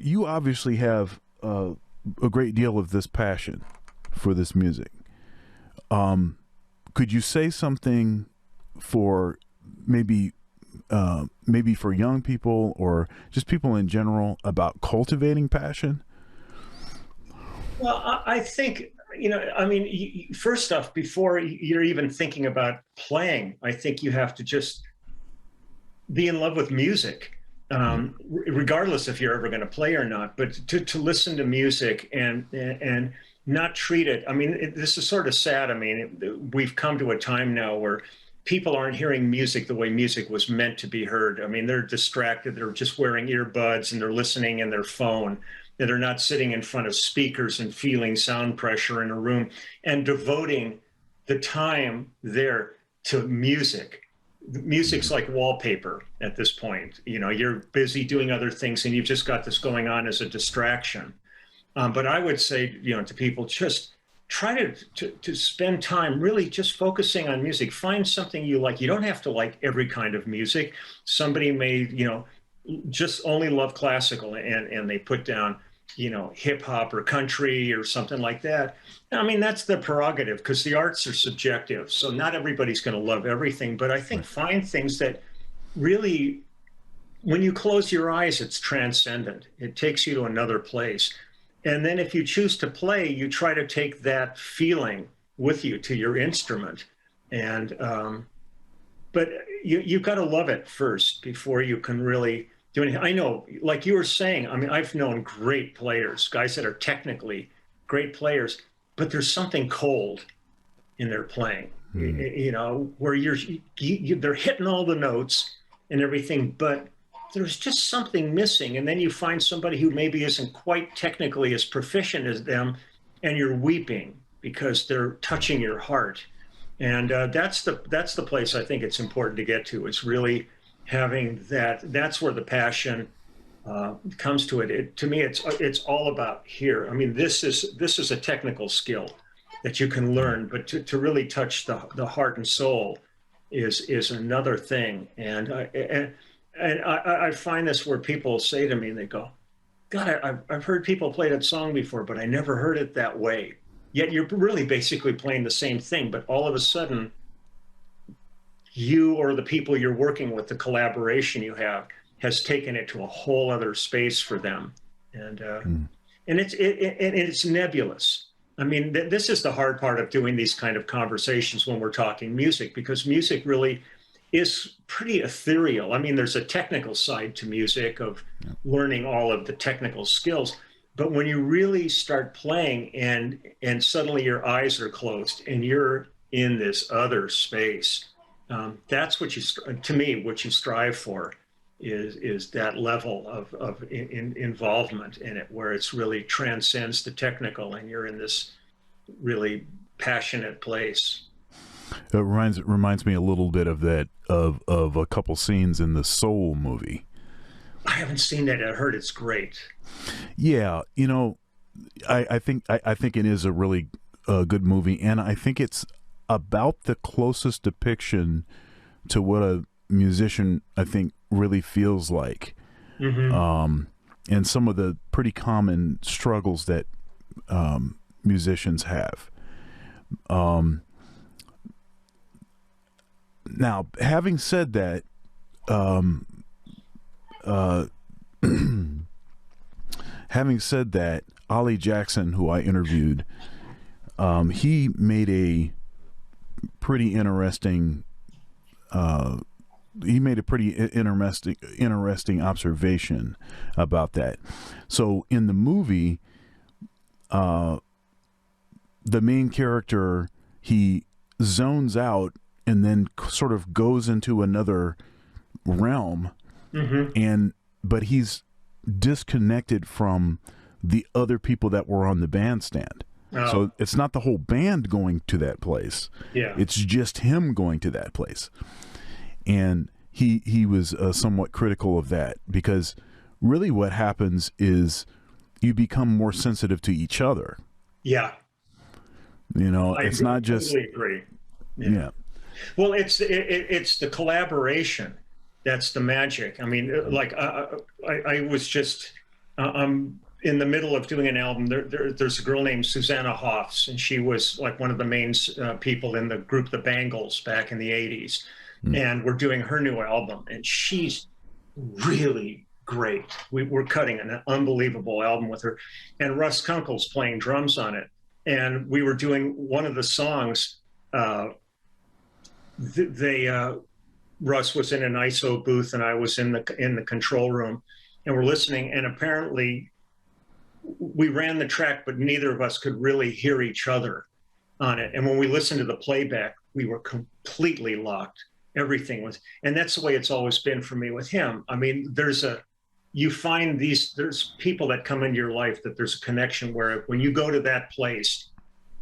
you obviously have a great deal of this passion for this music. Could you say something for maybe maybe for young people or just people in general about cultivating passion? Well, I think, I mean, first off, before you're even thinking about playing, I think you have to just be in love with music, regardless if you're ever going to play or not. But to listen to music and not treat it. I mean, this is sort of sad. I mean, we've come to a time now where people aren't hearing music the way music was meant to be heard. I mean, they're distracted. They're just wearing earbuds and they're listening in their phone. And they're not sitting in front of speakers and feeling sound pressure in a room and devoting the time there to music. Music's like wallpaper at this point. You're busy doing other things and you've just got this going on as a distraction. But I would say, to people, just try to spend time really just focusing on music. Find something you like. You don't have to like every kind of music. Somebody may, just only love classical and they put down, hip hop or country or something like that. I mean, that's their prerogative because the arts are subjective. So not everybody's going to love everything, but I think find things that really, when you close your eyes, it's transcendent. It takes you to another place. And then if you choose to play, you try to take that feeling with you to your instrument. And, but you've got to love it first before you can really do anything. I know, like you were saying, I mean, I've known great players, guys that are technically great players, but there's something cold in their playing, where they're hitting all the notes and everything, but there's just something missing. And then you find somebody who maybe isn't quite technically as proficient as them, and you're weeping because they're touching your heart. And that's the place I think it's important to get to. It's really having that. That's where the passion comes to it. To me, it's all about here. I mean, this is a technical skill that you can learn, but to really touch the heart and soul is another thing. And I find this where people say to me, they go, God, I've heard people play that song before, but I never heard it that way. Yet you're really basically playing the same thing, but all of a sudden, you or the people you're working with, the collaboration you have, has taken it to a whole other space for them, and it's nebulous. I mean, this is the hard part of doing these kind of conversations when we're talking music, because music really is pretty ethereal. I mean, there's a technical side to music of learning all of the technical skills. But when you really start playing and suddenly your eyes are closed and you're in this other space, that's what what you strive for is that level of involvement in it, where it's really transcends the technical and you're in this really passionate place. It reminds me a little bit of that of a couple scenes in the Soul movie. I haven't seen that. I heard it's great. Yeah, I think it is a really good movie, and I think it's about the closest depiction to what a musician, I think, really feels like, and some of the pretty common struggles that musicians have. Now, having said that, Ollie Jackson, who I interviewed, he made a pretty interesting observation about that. So in the movie, the main character, he zones out and then sort of goes into another realm, but he's disconnected from the other people that were on the bandstand. Oh. So it's not the whole band going to that place. Yeah. It's just him going to that place. And he was somewhat critical of that, because really what happens is you become more sensitive to each other. Yeah. It's not just... I agree. Yeah. Well, it's the collaboration that's the magic. I mean, like I was just I'm in the middle of doing an album. There's a girl named Susanna Hoffs, and she was like one of the main people in the group The Bangles back in the 80s. Mm. And we're doing her new album, and she's really great. We're cutting an unbelievable album with her. And Russ Kunkel's playing drums on it. And we were doing one of the songs. Russ was in an ISO booth, and I was in the control room, and we're listening. And apparently, we ran the track, but neither of us could really hear each other on it. And when we listened to the playback, we were completely locked. Everything was, and that's the way it's always been for me with him. I mean, you find there's people that come into your life that there's a connection where when you go to that place,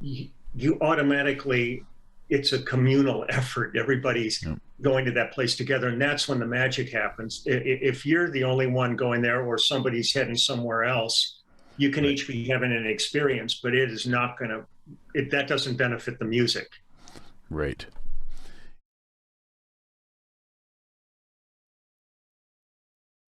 you automatically, it's a communal effort. Everybody's going to that place together, and that's when the magic happens. If you're the only one going there, or somebody's heading somewhere else, you can each be having an experience, but it is not going to, that doesn't benefit the music. Right.